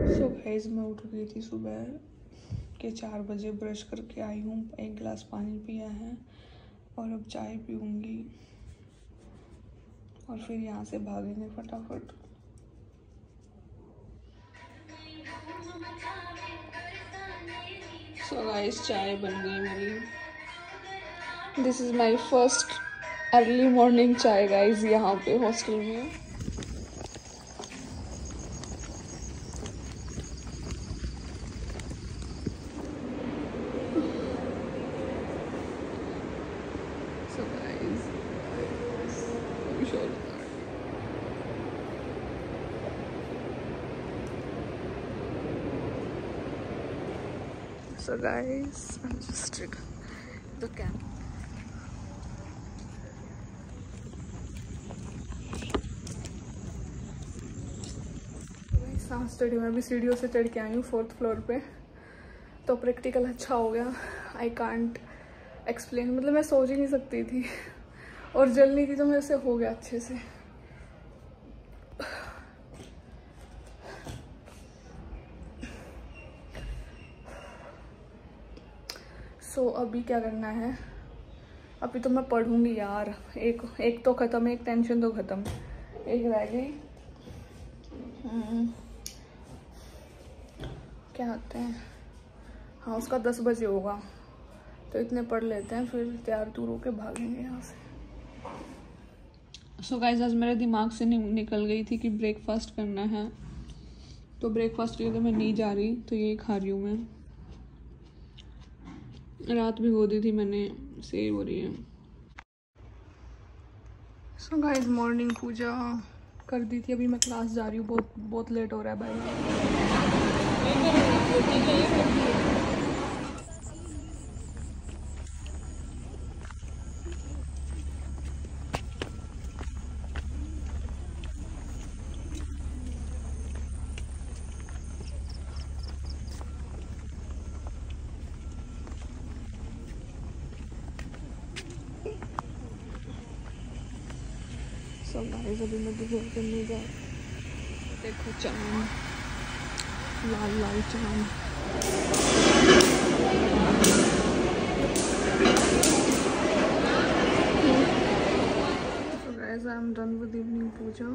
So guys, मैं उठ गई थी सुबह के 4 बजे, ब्रश करके आई हूँ, 1 गिलास पानी पिया है और अब चाय पीऊँगी और फिर यहाँ से भागेंगे फटाफट। सो गाइस, चाय बन गई मेरी। This is my first early morning चाय गाइस, यहाँ पे हॉस्टल में। So guys, I'm sure. So guys, I'll just take the camera. सांस स्टडी में भी सीढ़ियों से चढ़ के आई हूँ 4th फ्लोर पे। तो प्रैक्टिकल अच्छा हो गया। आई कांट एक्सप्लेन, मतलब मैं सोच ही नहीं सकती थी और जल नहीं थी, तो मेरे से हो गया अच्छे से। सो अभी क्या करना है? अभी तो मैं पढ़ूंगी यार। एक तो ख़त्म, एक टेंशन तो ख़त्म, एक रह गई। क्या आते हैं, हाँ उसका 10 बजे होगा, तो इतने पढ़ लेते हैं, फिर तैयार तूर होके भागेंगे यहाँ से। सो गाइस, आज मेरे दिमाग से निकल गई थी कि ब्रेकफास्ट करना है, तो ब्रेकफास्ट के लिए तो मैं नहीं जा रही, तो यही खा रही हूँ मैं। रात भिगो दी थी मैंने, सेव हो रही है। सो गाइस, मॉर्निंग पूजा कर दी थी, अभी मैं क्लास जा रही हूँ। बहुत लेट हो रहा है भाई। सो गाइस, अभी मैं दोपहर करने जा रही हूँ। देखो चांद, लाल लाल चांद। So guys, I am done with evening puja.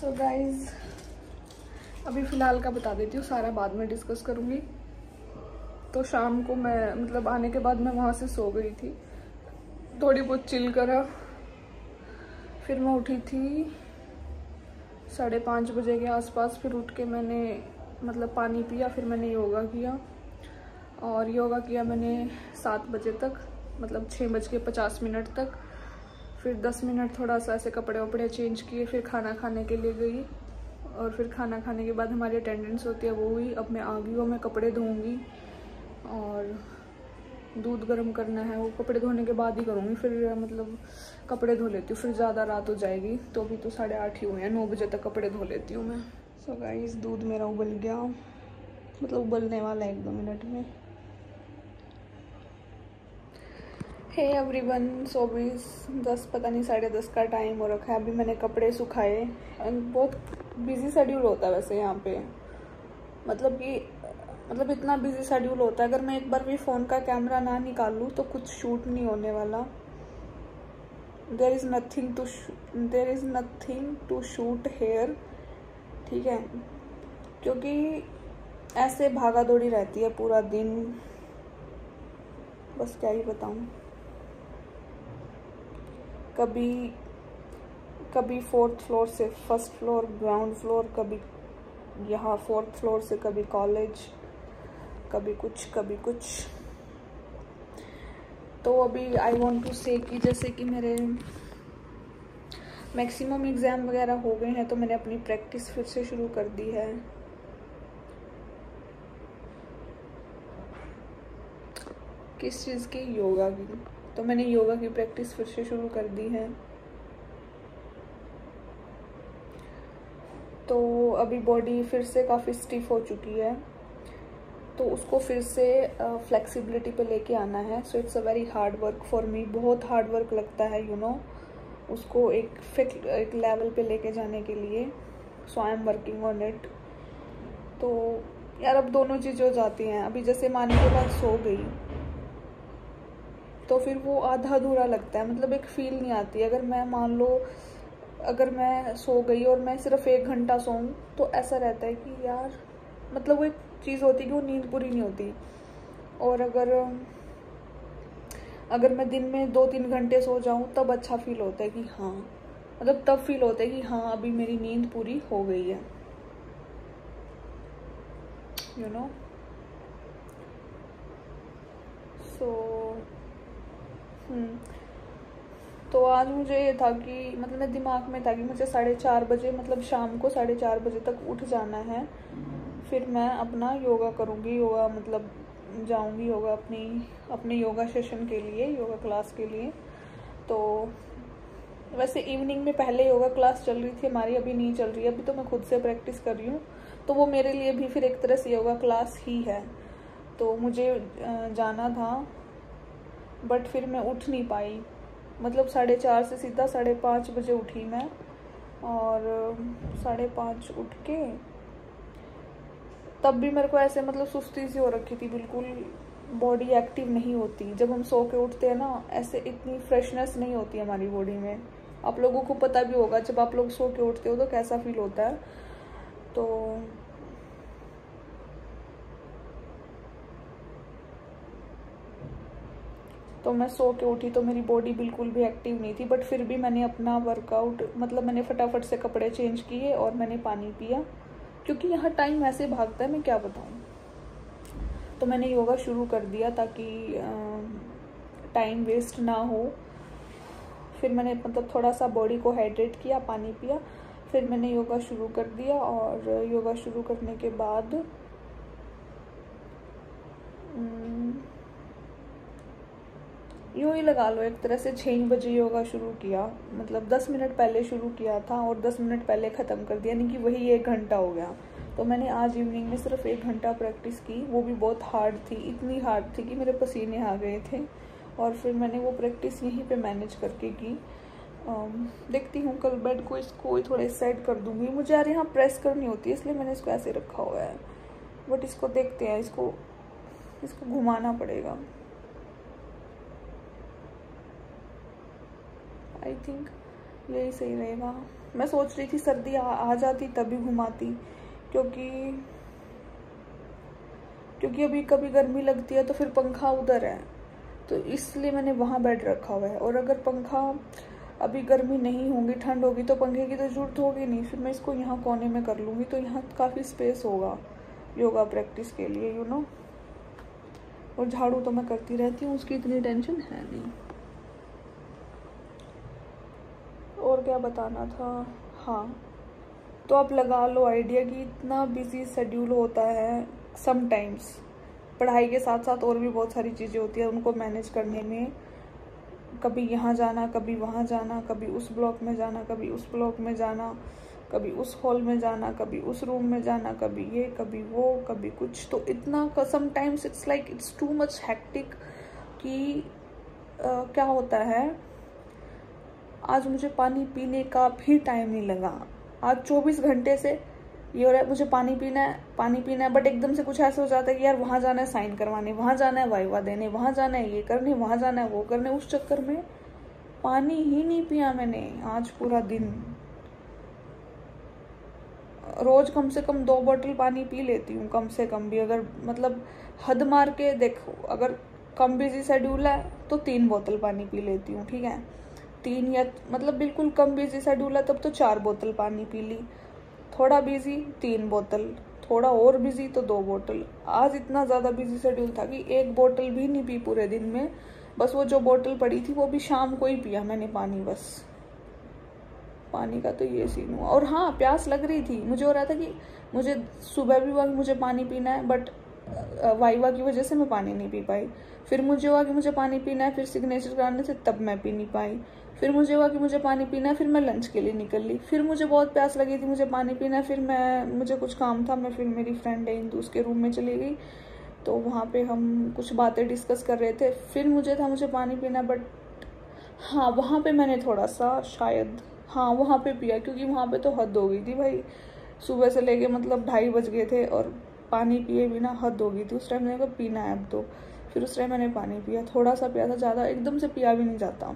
So guys, अभी फ़िलहाल का बता देती हूँ, सारा बाद में डिस्कस करूँगी। तो शाम को मैं, मतलब आने के बाद मैं वहाँ से सो गई थी, थोड़ी बहुत चिल करा। फिर मैं उठी थी 5:30 बजे के आसपास। फिर उठ के मैंने मतलब पानी पिया, फिर मैंने योगा किया, और योगा किया मैंने 7 बजे तक, मतलब 6:50 तक। फिर 10 मिनट थोड़ा सा ऐसे कपड़े वपड़े चेंज किए, फिर खाना खाने के लिए गई, और फिर खाना खाने के बाद हमारी अटेंडेंस होती है, वो हुई। अब मैं आ गई हूँ, मैं कपड़े धोऊँगी और दूध गर्म करना है, वो कपड़े धोने के बाद ही करूँगी। फिर मतलब कपड़े धो लेती हूँ, फिर ज़्यादा रात हो जाएगी। तो अभी तो 8:30 ही हुए हैं, 9 बजे तक कपड़े धो लेती हूँ मैं। सो गाइस, दूध मेरा उबल गया, मतलब उबलने वाला है 1-2 मिनट में। हे एवरीवन, सो 10 पता नहीं 10:30 का टाइम हो रखा है। अभी मैंने कपड़े सुखाए। बहुत बिजी शेड्यूल होता है वैसे यहाँ पे, मतलब इतना बिजी शेड्यूल होता है। अगर मैं एक बार भी फ़ोन का कैमरा ना निकालूँ तो कुछ शूट नहीं होने वाला। There is nothing to shoot here, ठीक है, क्योंकि ऐसे भागा दौड़ी रहती है पूरा दिन, बस क्या ही बताऊँ। कभी 4th फ्लोर से 1st फ्लोर, ग्राउंड फ्लोर, कभी यहाँ 4th फ्लोर से कभी कॉलेज, कभी कुछ। तो अभी आई वांट टू से कि जैसे कि मेरे मैक्सिमम एग्ज़ाम वगैरह हो गए हैं, तो मैंने अपनी प्रैक्टिस फिर से शुरू कर दी है। किस चीज़ की? योगा की। तो मैंने योगा की प्रैक्टिस फिर से शुरू कर दी है। तो अभी बॉडी फिर से काफ़ी स्टिफ हो चुकी है, तो उसको फिर से फ्लेक्सिबिलिटी पे लेके आना है। So it's a very hard work for me. बहुत हार्ड वर्क लगता है, यू नो, उसको एक लेवल पे लेके जाने के लिए। So I am working on it. तो यार अब दोनों चीज़ें हो जाती हैं। अभी जैसे मानी के बाद सो गई तो फिर वो आधा अधूरा लगता है, मतलब एक फील नहीं आती। अगर मैं मान लो अगर मैं सो गई और मैं सिर्फ 1 घंटा सोऊं तो ऐसा रहता है कि यार मतलब वो एक चीज़ होती है कि वो नींद पूरी नहीं होती। और अगर मैं दिन में 2-3 घंटे सो जाऊं तब अच्छा फील होता है कि हाँ, मतलब तब फील होता है कि हाँ अभी मेरी नींद पूरी हो गई है, यू नो। सो तो आज मुझे ये था कि मतलब मेरे दिमाग में था कि मुझे 4:30 बजे, मतलब शाम को 4:30 बजे तक उठ जाना है। फिर मैं अपना योगा करूँगी, योगा मतलब जाऊँगी योगा अपने योगा सेशन के लिए, योगा क्लास के लिए। तो वैसे इवनिंग में पहले योगा क्लास चल रही थी हमारी, अभी नहीं चल रही है, अभी तो मैं खुद से प्रैक्टिस कर रही हूँ। तो वो मेरे लिए भी फिर एक तरह से योगा क्लास ही है। तो मुझे जाना था बट फिर मैं उठ नहीं पाई, मतलब 4:30 से सीधा 5:30 बजे उठी मैं। और 5:30 उठ के तब भी मेरे को ऐसे मतलब सुस्ती सी हो रखी थी, बिल्कुल बॉडी एक्टिव नहीं होती। जब हम सो के उठते हैं ना, ऐसे इतनी फ्रेशनेस नहीं होती हमारी बॉडी में। आप लोगों को पता भी होगा जब आप लोग सो के उठते हो तो कैसा फील होता है। तो मैं सो के उठी तो मेरी बॉडी बिल्कुल भी एक्टिव नहीं थी, बट फिर भी मैंने अपना वर्कआउट, मतलब मैंने फटाफट से कपड़े चेंज किए और मैंने पानी पिया, क्योंकि यहाँ टाइम ऐसे भागता है मैं क्या बताऊँ। तो मैंने योगा शुरू कर दिया ताकि टाइम वेस्ट ना हो। फिर मैंने मतलब थोड़ा सा बॉडी को हाइड्रेट किया, पानी पिया, फिर मैंने योगा शुरू कर दिया। और योगा शुरू करने के बाद यूँ ही लगा लो एक तरह से 6 बजे योगा शुरू किया, मतलब 10 मिनट पहले शुरू किया था और 10 मिनट पहले ख़त्म कर दिया, यानी कि वही 1 घंटा हो गया। तो मैंने आज इवनिंग में सिर्फ 1 घंटा प्रैक्टिस की, वो भी बहुत हार्ड थी, इतनी हार्ड थी कि मेरे पसीने आ गए थे। और फिर मैंने वो प्रैक्टिस यहीं पे मैनेज करके की। देखती हूँ कल बेड को इसको थोड़ा इस साइड कर दूँगी। मुझे यार यहाँ प्रेस करनी होती है इसलिए मैंने इसको ऐसे रखा हुआ है, बट इसको देखते हैं, इसको घुमाना पड़ेगा। आई थिंक यही सही रहेगा। मैं सोच रही थी सर्दी आ जाती तभी घुमाती, क्योंकि अभी कभी गर्मी लगती है तो फिर पंखा उधर है, तो इसलिए मैंने वहाँ बेड रखा हुआ है। और अगर पंखा अभी गर्मी नहीं होगी, ठंड होगी, तो पंखे की तो जरूरत होगी नहीं, फिर मैं इसको यहाँ कोने में कर लूँगी, तो यहाँ काफ़ी स्पेस होगा योगा प्रैक्टिस के लिए, यू नो। और झाड़ू तो मैं करती रहती हूँ, उसकी इतनी टेंशन है नहीं। और क्या बताना था, हाँ, तो आप लगा लो आइडिया कि इतना बिजी शेड्यूल होता है समटाइम्स। पढ़ाई के साथ साथ और भी बहुत सारी चीज़ें होती है, उनको मैनेज करने में कभी यहाँ जाना, कभी वहाँ जाना, कभी उस ब्लॉक में जाना, कभी उस ब्लॉक में जाना, कभी उस हॉल में जाना, कभी उस रूम में जाना, कभी ये, कभी वो, कभी कुछ। तो इतना sometimes it's like it's too much hectic कि क्या होता है, आज मुझे पानी पीने का भी टाइम नहीं लगा। आज 24 घंटे से ये हो रहा है मुझे पानी पीना है, बट एकदम से कुछ ऐसा हो जाता है कि यार वहाँ जाना है साइन करवाने, वहाँ जाना है वाइवा देने, वहाँ जाना है ये करने, वहाँ जाना है वो करने। उस चक्कर में पानी ही नहीं पिया मैंने आज पूरा दिन। रोज कम से कम 2 बोतल पानी पी लेती हूँ, कम से कम भी, अगर मतलब हद मार के देखो, अगर कम बिजी शेड्यूल है तो 3 बोतल पानी पी लेती हूँ, ठीक है। 3 या मतलब बिल्कुल कम बिजी शेड्यूल है तब तो 4 बोतल पानी पी ली, थोड़ा बिजी 3 बोतल, थोड़ा और बिजी तो 2 बोतल। आज इतना ज़्यादा बिजी शेड्यूल था कि 1 बोतल भी नहीं पी पूरे दिन में, बस वो जो बोतल पड़ी थी वो भी शाम को ही पिया मैंने पानी, बस। पानी का तो ये सीन हुआ। और हाँ, प्यास लग रही थी, मुझे हो रहा था कि मुझे सुबह भी हुआ कि मुझे पानी पीना है, बट वाइवा की वजह से मैं पानी नहीं पी पाई। फिर मुझे हुआ कि मुझे पानी पीना है, फिर सिग्नेचर कराने से तब मैं पी नहीं पाई। फिर मुझे हुआ कि मुझे पानी पीना है, फिर मैं लंच के लिए निकल ली। फिर मुझे बहुत प्यास लगी थी, मुझे पानी पीना है, फिर मुझे कुछ काम था, मैं फिर मेरी फ्रेंड है इंदु, उसके रूम में चली गई। तो वहाँ पे हम कुछ बातें डिस्कस कर रहे थे, फिर मुझे पानी पीना, बट हाँ वहाँ पे मैंने थोड़ा सा शायद, हाँ वहाँ पे पिया, क्योंकि वहाँ पे तो हद हो गई थी भाई। सुबह से लेके मतलब 2:30 बज गए थे और पानी पिए बिना हद हो गई थी। उस टाइम मेरे को पीना है अब तो, फिर उस टाइम मैंने पानी पिया, थोड़ा सा पिया था, ज़्यादा एकदम से पिया भी नहीं जाता।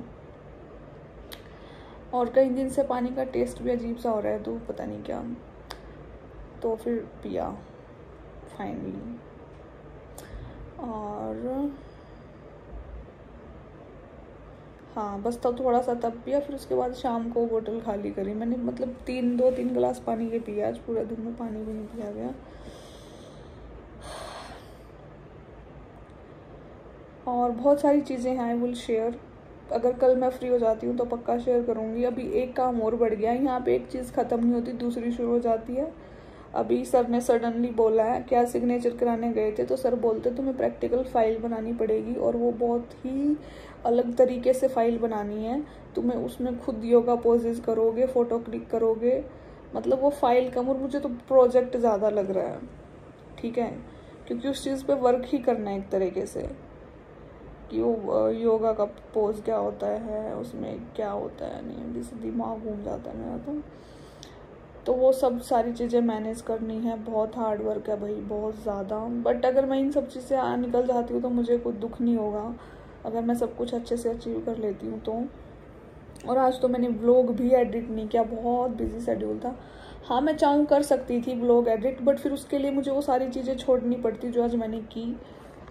और कई दिन से पानी का टेस्ट भी अजीब सा हो रहा है, तो पता नहीं क्या, तो फिर पिया फाइनली। और हाँ बस तब थोड़ा सा तब पिया, फिर उसके बाद शाम को बोतल खाली करी मैंने, मतलब 2-3 गिलास पानी के पिया। आज पूरे दिन में पानी भी नहीं पिया गया। और बहुत सारी चीज़ें हैं, आई विल शेयर। अगर कल मैं फ्री हो जाती हूँ तो पक्का शेयर करूँगी। अभी एक काम और बढ़ गया है, यहाँ पे एक चीज़ ख़त्म नहीं होती दूसरी शुरू हो जाती है। अभी सर ने सडनली बोला है, क्या सिग्नेचर कराने गए थे तो सर बोलते तुम्हें प्रैक्टिकल फाइल बनानी पड़ेगी और वो बहुत ही अलग तरीके से फाइल बनानी है। तुम्हें उसमें खुद योगा पोजेस करोगे, फ़ोटो क्लिक करोगे, मतलब वो फाइल कम, और मुझे तो प्रोजेक्ट ज़्यादा लग रहा है, ठीक है, क्योंकि उस चीज़ पे वर्क ही करना है एक तरीके से कि वो योगा का पोज क्या होता है, उसमें क्या होता है, नहीं जिससे दिमाग घूम जाता है मेरा। तो वो सब सारी चीज़ें मैनेज करनी है, बहुत हार्ड वर्क है भाई, बहुत ज़्यादा। बट अगर मैं इन सब चीज़ से निकल जाती हूँ तो मुझे कोई दुख नहीं होगा, अगर मैं सब कुछ अच्छे से अचीव कर लेती हूँ तो। और आज तो मैंने व्लॉग भी एडिट नहीं किया, बहुत बिजी शेड्यूल था। हाँ मैं चाहूँ कर सकती थी व्लॉग एडिट, बट फिर उसके लिए मुझे वो सारी चीज़ें छोड़नी पड़ती जो आज मैंने की।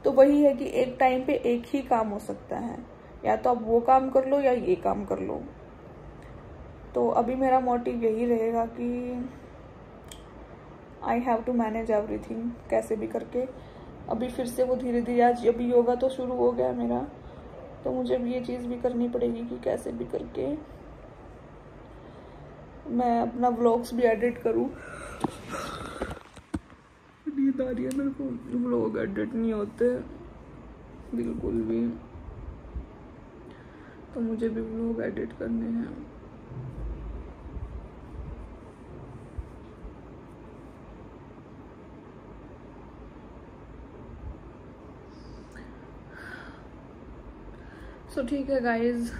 तो वही है कि एक टाइम पे एक ही काम हो सकता है, या तो आप वो काम कर लो या ये काम कर लो। तो अभी मेरा मोटिव यही रहेगा कि I have to manage everything कैसे भी करके। अभी फिर से वो धीरे धीरे, आज अभी योगा तो शुरू हो गया मेरा, तो मुझे भी ये चीज़ भी करनी पड़ेगी कि कैसे भी करके मैं अपना व्लॉग्स भी एडिट करूँ। नींद आ रही है मेरे को, व्लॉग एडिट नहीं होते बिल्कुल भी, तो मुझे भी व्लॉग एडिट करने हैं। सो ठीक है गाइज,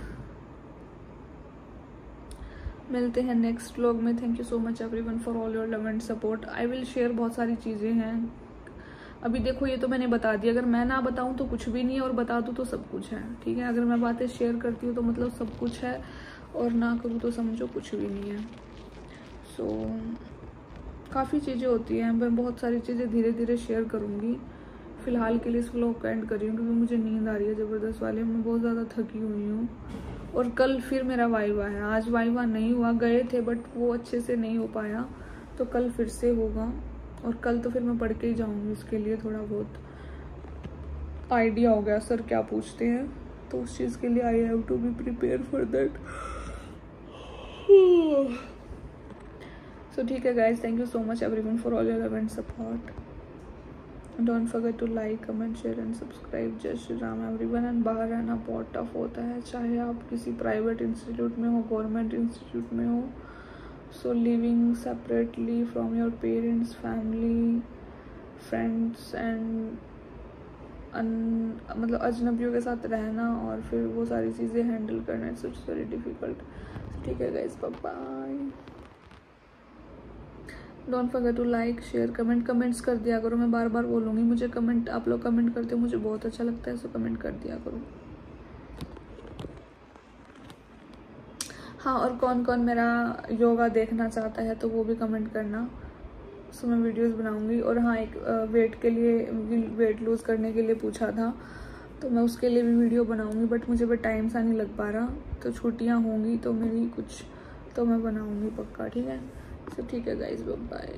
मिलते हैं नेक्स्ट व्लॉग में। Thank you so much everyone for all your love and support. I will share, बहुत सारी चीज़ें हैं। अभी देखो ये तो मैंने बता दिया, अगर मैं ना बताऊं तो कुछ भी नहीं है, और बता दूं तो सब कुछ है, ठीक है। अगर मैं बातें शेयर करती हूँ तो मतलब सब कुछ है, और ना करूँ तो समझो कुछ भी नहीं है। सो काफ़ी चीज़ें होती हैं, मैं बहुत सारी चीज़ें धीरे धीरे शेयर करूँगी। फ़िलहाल के लिए इस व्लॉग का एंड कर रही हूँ क्योंकि मुझे नींद आ रही है ज़बरदस्त वाली, मैं बहुत ज़्यादा थकी हुई हूँ। और कल फिर मेरा वाइवा है, आज वाइवा नहीं हुआ, गए थे बट वो अच्छे से नहीं हो पाया, तो कल फिर से होगा। और कल तो फिर मैं पढ़ के ही जाऊँगी, उसके लिए थोड़ा बहुत आइडिया हो गया सर क्या पूछते हैं, तो उस चीज़ के लिए I have to be prepare for that. So ठीक है guys, thank you so much everyone for all your love and support. Don't forget to like, comment, share and subscribe. जय श्री राम एवरीवन। एंड बाहर रहना बहुत टफ होता है, चाहे आप किसी प्राइवेट इंस्टीट्यूट में हो, गवर्नमेंट इंस्टीट्यूट में हो। So living separately from your parents, family, friends and मतलब अजनबियों के साथ रहना और फिर वो सारी चीज़ें हैंडल करना, इट्स वेरी डिफिकल्ट। ठीक है guys, bye bye. Don't forget to like, share, comments कर दिया करो। मैं बार बार बोलूँगी, मुझे कमेंट, आप लोग कमेंट करते हो मुझे बहुत अच्छा लगता है, सो कमेंट कर दिया करो। हाँ, और कौन कौन मेरा योगा देखना चाहता है तो वो भी कमेंट करना, सो मैं वीडियोस बनाऊंगी। और हाँ, एक वेट के लिए, वेट लूज़ करने के लिए पूछा था, तो मैं उसके लिए भी वीडियो बनाऊंगी, बट मुझे टाइम सा नहीं लग पा रहा, तो छुट्टियाँ होंगी तो मेरी कुछ, तो मैं बनाऊंगी पक्का, ठीक है। सो ठीक है गाइज, बाय बाय।